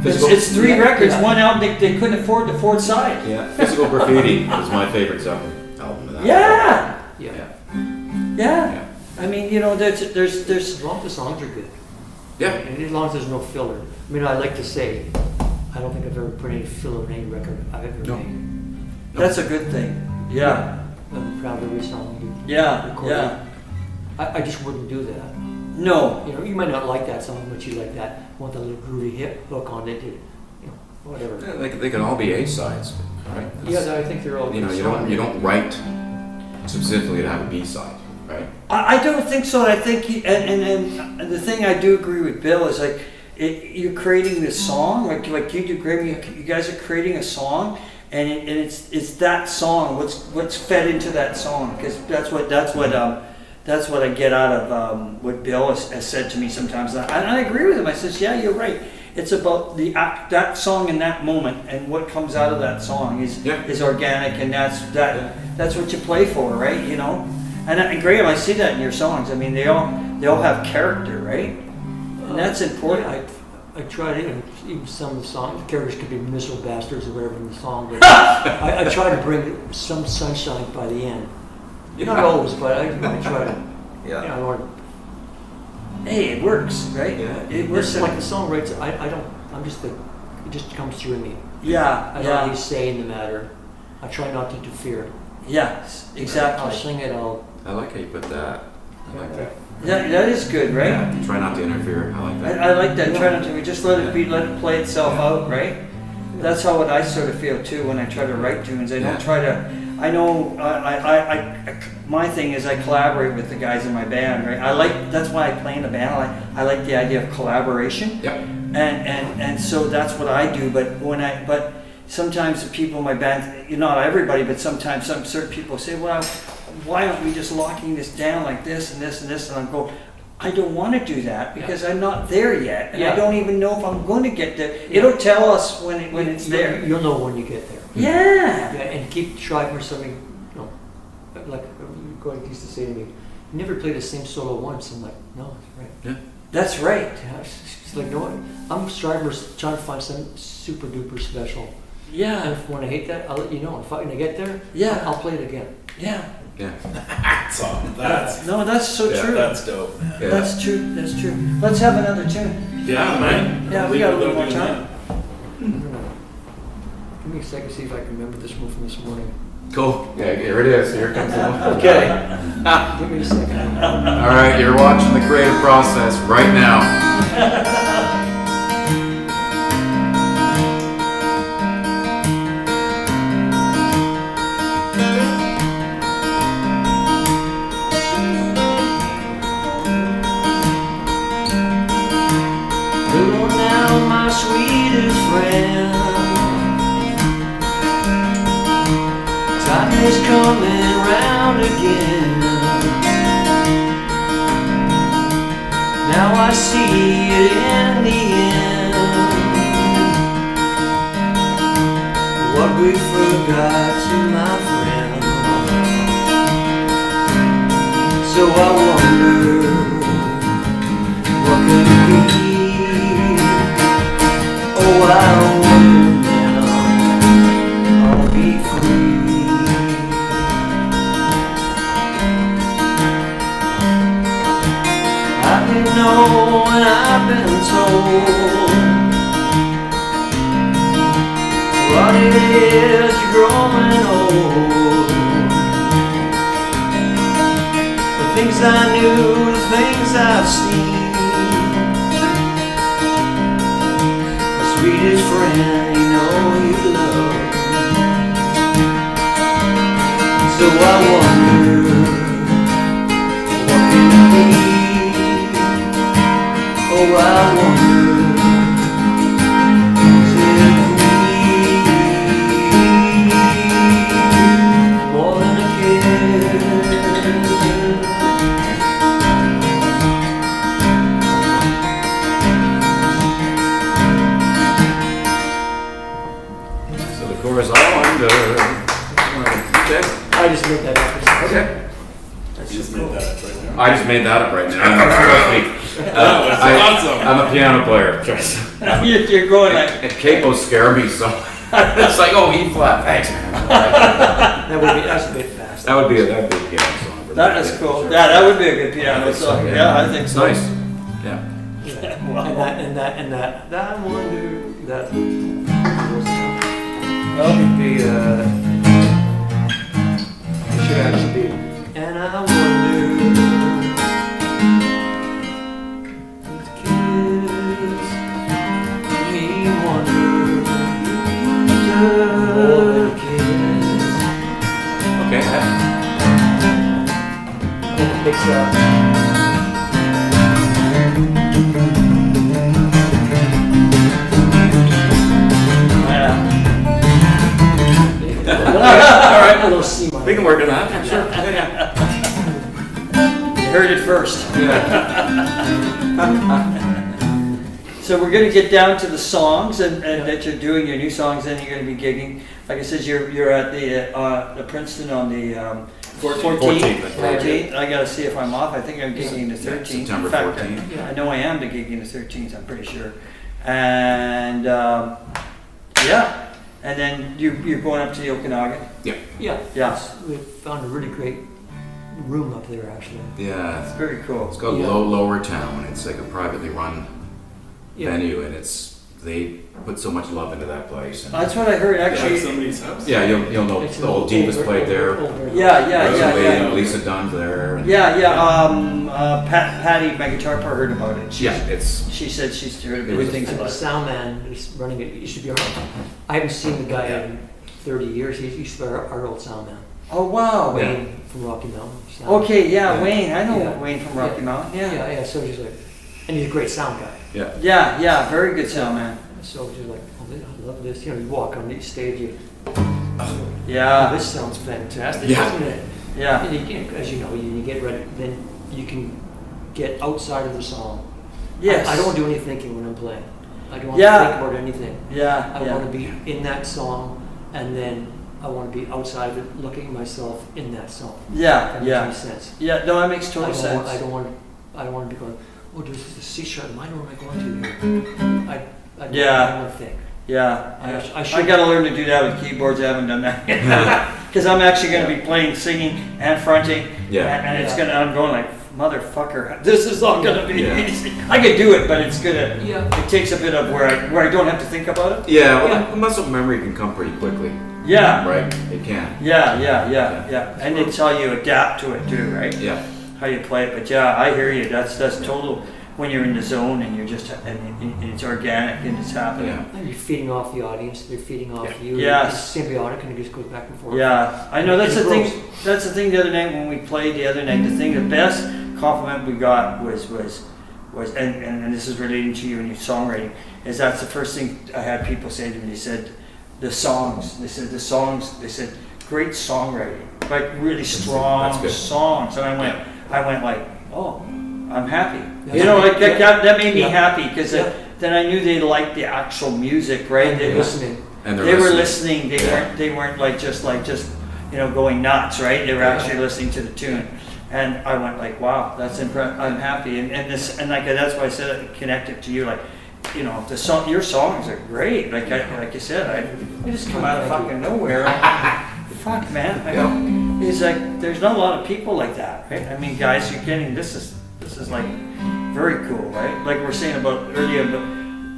It's 3 records, one album. They couldn't afford the 4th side. Yeah, Physical Graffiti is my favorite album of that. Yeah, yeah. yeah. I mean, you know, there's As long as the songs are good. Yeah. And as long as there's no filler. I mean, I like to say, I don't think I've ever put any filler in any record I've ever No. made. that's a good thing. Yeah, I'm proud of every song we yeah, recorded. yeah. I just wouldn't do that. No, You know, you might not like that song, but you like that. Want that little groovy hip hook on it, you know, whatever. Yeah, they can all be A-sides, right? Yeah, I think they're all You know, good you songs. don't write specifically to have a B-side, right? I don't think so. I think, and the thing I do agree with Bill is like, you're creating this song, like you do, Graham. You guys are creating a song, and it's that song. What's fed into that song? Because that's what I get out of what Bill has said to me sometimes. And I agree with him. I says, yeah, you're right. It's about that song in that moment, and what comes out of that song is organic, and that's what you play for, right? You know. And Graham, I see that in your songs. I mean, they all have character, right? And that's important. Yeah, I try to, even some of the songs, the characters could be miserable bastards or whatever in the song, but I try to bring some sunshine by the end. Not always, but I try to. Yeah. You know, or, Hey, it works, right? Yeah. It works. like the song writes, I don't, I'm just it just comes through me. Yeah, I don't yeah, really say in the matter. I try not to interfere. yeah, I'll exactly. sing it, I like how you put that. I like that. That is good, right? Yeah, try not to interfere. I like that. I like that. Try not to. We just let it play itself out, right? That's how I sort of feel too when I try to write tunes. I don't try to. I know. My thing is I collaborate with the guys in my band, right? That's why I play in a band. I like the idea of collaboration. Yep. And so that's what I do. But sometimes the people in my band, not everybody, but sometimes some certain people say, well, why aren't we just locking this down like this and this and this? And I go, I don't want to do that because I'm not there yet, and I don't even know if I'm going to get there. It'll tell us when it's there. You'll know when you get there. Yeah. Yeah, and keep trying for something. You know, like Gordon used to say to me, "You never play the same solo once." I'm like, "No, that's right." Yeah. That's right. Yeah, she's like, "No, I'm striving trying to find something super duper special." And Yeah. if when I hate that, I'll let you know. If when I get there, Yeah. I'll play it again. Yeah. Yeah. That's all. That's No, that's so yeah, true. that's dope, man. Yeah. That's true. That's true. Let's have another tune. Yeah, man. Yeah, we got a little more time. Give me a second to see if I can remember this one from this morning. Cool. Yeah, here it is. Here it comes. Okay. Give me a second. All right, you're watching the creative process right now. Hello now, my sweetest friend. Time is coming round again. Now I see it in the end. What we forgot to my friend. So I wonder, what could it be? Oh, I wonder now, I'll be free. I've been known and I've been told what it is, you're growing old. The things I knew, the things I've seen. Sweetest friend, you know you love. So I wonder, what can it be? Oh, I wonder, is it me? More than a kid. So the chorus, I wonder. Okay. I just made that up. Okay. That's I just made that up right now. That was awesome. I'm a piano player. Trust me. You're going like, And capos scare me so. It's like, oh, E flat. Thanks, man. That's a bit fast. That would be a piano song. but that is cool. Yeah, that would be a good piano song. Yeah, I think It's so. nice. Yeah. And that I wonder that should be it should actually be and I wonder with kids me wonder the kids. Okay. And it picks up. All right. A little C minor. We can work on that. Sure. You heard it first. So we're going to get down to the songs and that you're doing your new songs, and you're going to be gigging. Like I said, you're at the Princeton on the 14th. 14th. I got to see if I'm off. I think I'm gigging the 13th. September In fact, 14th. I know I am gigging the 13th. I'm pretty sure. And yeah. And then you're going up to the Okanagan? Yeah. Yeah. Yeah. We found a really great room up there, actually. Yeah. It's very cool. It's called Yeah. Lower Town. It's like a privately run Yeah. venue, and they put so much love into that place. And That's what I heard, Like actually. somebody's house. yeah, you'll know It's the old Divas played there. Yeah. Lisa Dunn's there. And Patty, my guitar player, heard about it. Yeah, it's She said she's heard It good was a- things And the about it. sound man who's running it used to be I haven't seen the guy in 30 years. He used to be our old sound man. Oh, wow. Wayne from Rocky Mountain. Sound. Okay, Yeah. Wayne. I know Yeah. Wayne from Rocky Mountain. Yeah. So he's like, and he's a great sound guy. yeah. Very good sound man. So he's like, oh, I love this. You know, you walk on the stage, Yeah, this sounds fantastic, Yeah. doesn't it? yeah. And you can, as you know, you get ready, then you can get outside of the song. Yes. I don't want to do any thinking when I'm playing. I don't want Yeah. to think about anything. Yeah, I yeah. want to be in that song, and then I want to be outside of it, looking at myself in that song. Yeah, That yeah. makes any sense. Yeah, no, that makes I total don't sense. want, I don't want to be going, oh, this is the C sharp minor. Where am I going to here? I don't want to think. Yeah, I yeah. sh- I I should- got to learn to do that with keyboards. I haven't done that because I'm actually going to be playing, singing, and fronting. Yeah. And it's Yeah. gonna. I'm going like, motherfucker. This is not going to be Yeah. easy. I could do it, but it's gonna. Yeah. It takes a bit of where I don't have to think about it. Yeah, well, Yeah. muscle memory can come pretty quickly, Yeah. right? It can. Yeah. And it's how you adapt to it too, right? Yeah. How you play it. But yeah, I hear you. That's total. When you're in the zone and you're just and it's organic and it's happening. Yeah. And you're feeding off the audience. They're feeding off you. Yes. It's symbiotic, and it just goes back and forth. Yeah, I know. That's And the it thing. That's the thing. The other night when we played the other night, the best compliment we got was and this is relating to you and your songwriting. Is that's the first thing I had people say to me. They said the songs. They said the songs. They said great songwriting, like really strong That's good. songs. And I went like, oh, I'm happy. Yeah. You know, like that made me Yeah. happy because Yeah. then I knew they liked the actual music, right? And they're It was- listening. And they're they were listening. listening. They weren't like just going nuts, right? They were actually listening to the tune, and I went like, wow, that's I'm happy, and that's why I said it connected to you, like, you know, your songs are great. Like you said, they just come out of fucking nowhere. Fuck, man. It's like there's not a lot of people like that, right? I mean, guys, you're getting this is like very cool, right? Like we were saying about earlier, but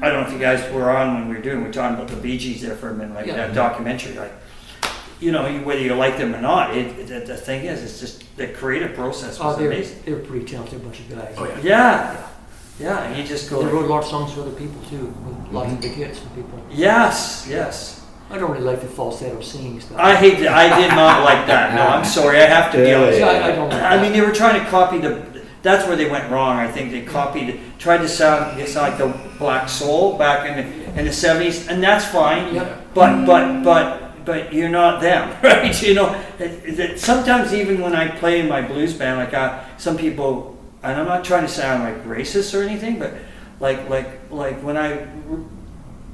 I don't know if you guys were on when we were talking about the Bee Gees there for a minute, like Yeah. that documentary, like, you know, whether you like them or not, the thing is, it's just the creative process was amazing. They're a pretty talented bunch of guys. Oh, yeah. Yeah, and you just go, They wrote a lot of songs for other people too, with lots of big hits for people. yes. I don't really like the falsetto singing stuff. I did not like that. No, I'm sorry, I have to be honest. Yeah, I don't like I mean, that. they were trying to copy that's where they went wrong. I think they tried to sound like the Black Soul back in the 70s, and that's fine. Yeah. But you're not them, right? You know, sometimes even when I play in my blues band, like some people, and I'm not trying to sound like racist or anything, but like when I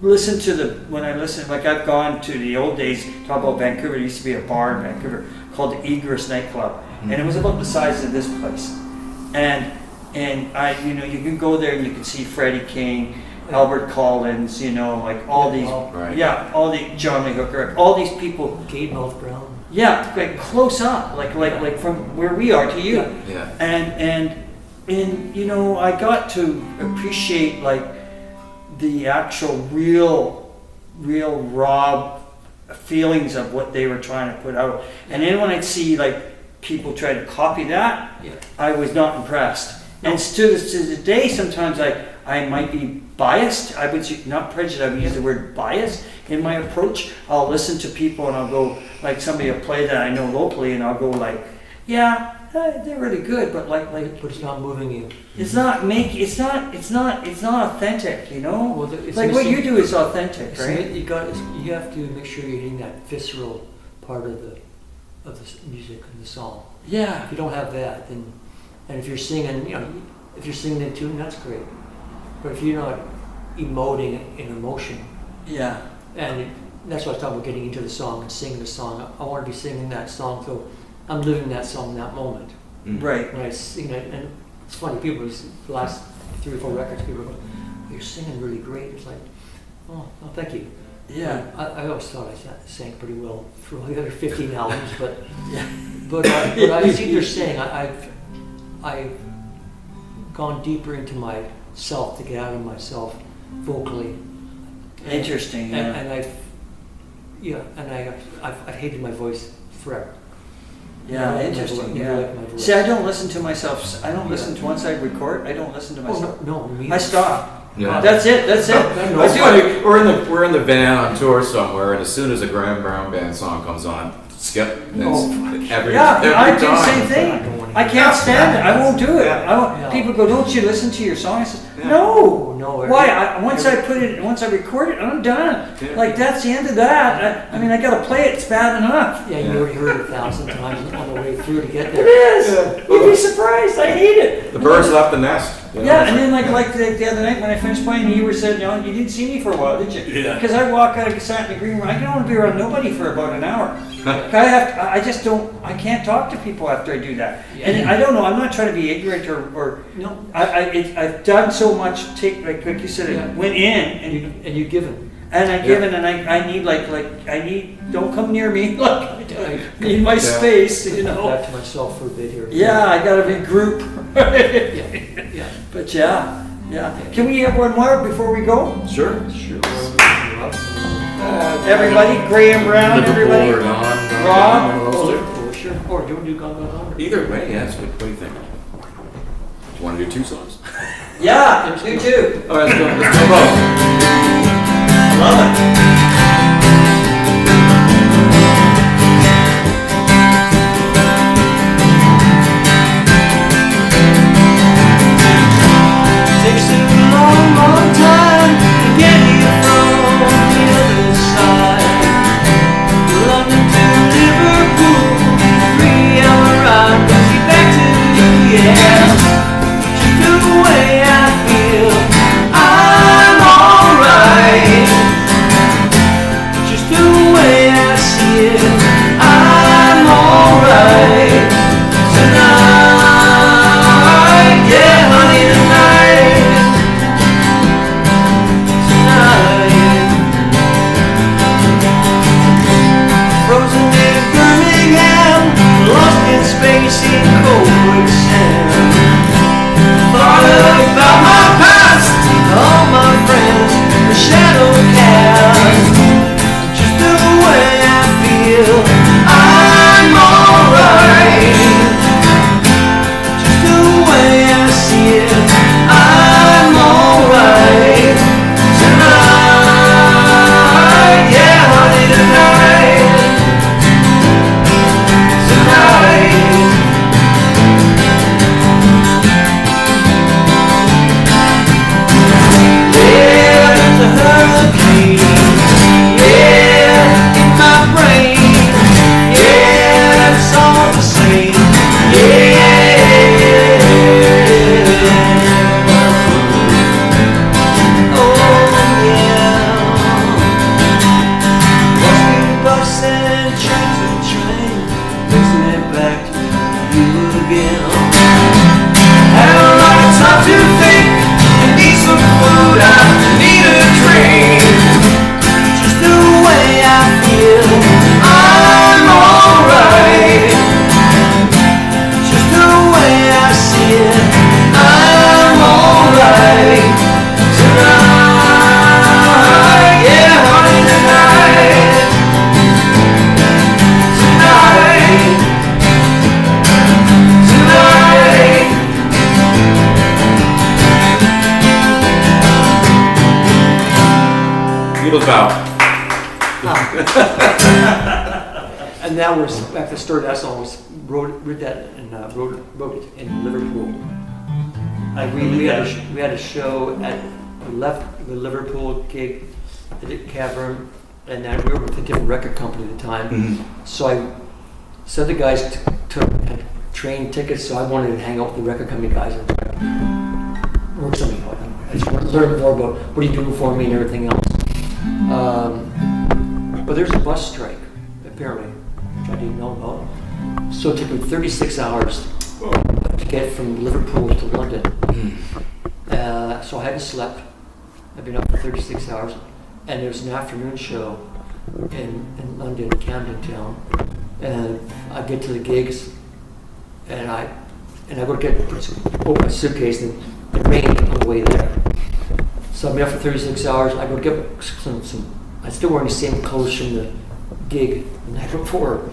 listen, like I've gone to the old days, talk about Vancouver, there used to be a bar in Vancouver called the Egress nightclub, and it was about the size of this place. and I, you know, you can go there and you can see Freddie King, Albert Collins, you know, like all these, Right. yeah, all the John Lee Hooker, all these people, Kate North Brown. yeah, like close up, like from where we are to you, Yeah. and you know, I got to appreciate like the actual real raw feelings of what they were trying to put out, and then when I'd see like people try to copy that, Yeah. I was not impressed. And to this day, sometimes I might be biased. I would not prejudiced. I would use the word bias in my approach. I'll listen to people and I'll go like somebody will play that I know locally, and I'll go like, yeah, they're really good, but like But it's not moving you. it's not authentic, you know. Well, it's like what missing- you do is authentic, So right? you have to make sure you're hitting that visceral part of the music and the song. Yeah, If you don't have that, then, and if you're singing, you know, if you're singing in tune, that's great. But if you're not emoting in emotion, yeah, that's what I was talking about, getting into the song and singing the song. I want to be singing that song, so I'm living that song in that moment. right. When I sing it, and it's funny, people, the last 3 or 4 records, people are going, oh, you're singing really great. It's like, oh, thank you. Yeah, I always thought I sang pretty well through all the other 15 albums, but yeah, but I see what you're saying. I've gone deeper into myself to get out of myself vocally. interesting. And, Yeah, I've hated my voice forever. yeah, Never interesting. liked Yeah. my voice. See, I don't listen to myself. I don't listen to once I record. I don't listen to myself. Oh, no, me. I stop. Yeah. That's it. That's it. No, I It's do funny, it. we're in the van on tour somewhere, and as soon as a Graham Brown band song comes on, skip. And it's every Yeah, I do the time. same I thing. don't wanna I hear can't stand it. I won't do it. Yeah. People go, "Don't you listen to your song?" I said, Yeah. "No, No, Why? Once I record it, I'm done. Yeah. Like that's the end of that. I mean, I gotta play it. It's bad enough. Yeah, you already heard it 1,000 times on the way through to get It there. is. Yeah. You'd be surprised. I hate it. The birds left the nest. you know? Yeah, and then like the other night when I finished playing, you were saying, you know, you didn't see me for a while, did you? Yeah. Because I walk out, I sat in the green room. I don't want to be around nobody for about an hour. I can't talk to people after I do that. Yeah. And I don't know. I'm not trying to be ignorant or No, I've done so much. Like you said, Yeah. it went in and you've given. and I given and I need don't come near me. Like I need my space, you know. Back to myself for a bit here. Yeah, I got to regroup. Yeah. But yeah. Can we have one more before we go? Sure. Sure. Everybody, Graham Brown, everybody. Liverpool or non- Rob? non-roaster? Oh, sure. Or do you want to do Gone Gone Gone? Either way, yeah, it's good. What do you think? Do you want to do 2 songs? Yeah, you too. All right, let's go. Let's go both. Love it. Takes a long time to get here from the other side. London to Liverpool, 3-hour ride brings you back to you, yeah. Just the way I feel, I'm alright. And that was, after the story of that song, wrote that and wrote it in Liverpool. We had a show we left the Liverpool gig at the Cavern, and then we were with a different record company at the time. So I said the guys took train tickets, so I wanted to hang out with the record company guys and work something out. I just wanted to learn more about what are you doing for me and everything else. But there's a bus strike, apparently, which I didn't know about. So it took me 36 hours to get from Liverpool to London. So I hadn't slept. I've been up for 36 hours. And there was an afternoon show in London, Camden Town. And I get to the gigs, and I go to open my suitcase, and it rained on the way there. So I've been up for 36 hours. I go to get some I'm still wearing the same clothes from the gig the night before.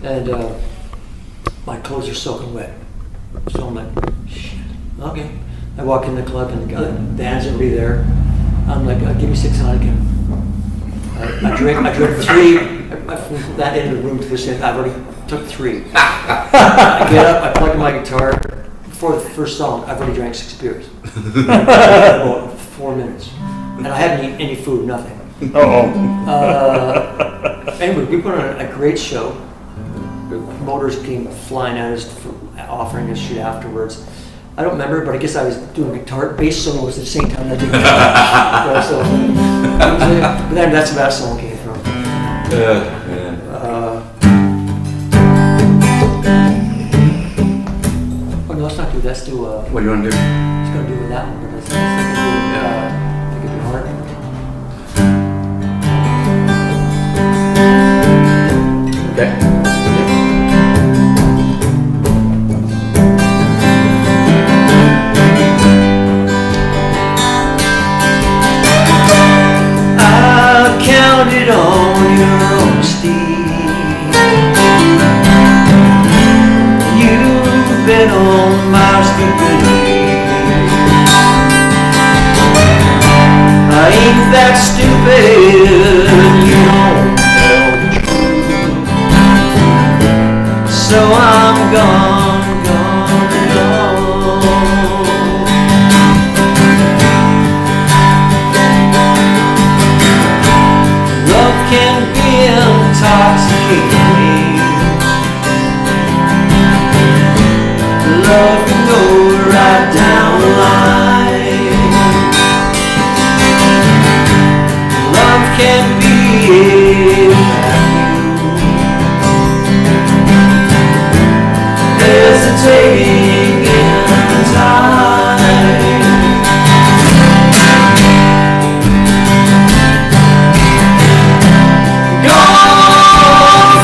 And my clothes are soaking wet. So I'm like, shit, okay. I walk in the club, and the band's already there. I'm like, give me 600 again. I drink 3. From that end of the room to this end, I've already took 3. I get up, I plug in my guitar. Before the first song, I've already drank 6 beers. About 4 minutes. And I hadn't eaten any food, nothing. Anyway, we put on a great show. The promoters came flying at us for offering us shit afterwards. I don't remember, but I guess I was doing guitar, bass solos at the same time I did guitar. So, but then that's where that song came from. Oh no, let's not do that. Let's do. What do you want to do? It's gonna do with that one, but let's do Think of Your Heart. Okay. Counted on your honesty. You've been on my stupidity. I ain't that stupid, you don't tell the truth. So I'm gone, gone, gone. Love can be intoxicating. Love can go right down the line. Love can be hesitating in time. Gone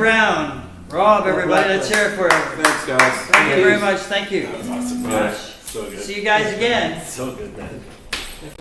Brown, Rob, everybody, let's hear it for him. Thanks, guys. Thank you very much, thank you. That was awesome. Gosh. So good. See you guys again. So good, man.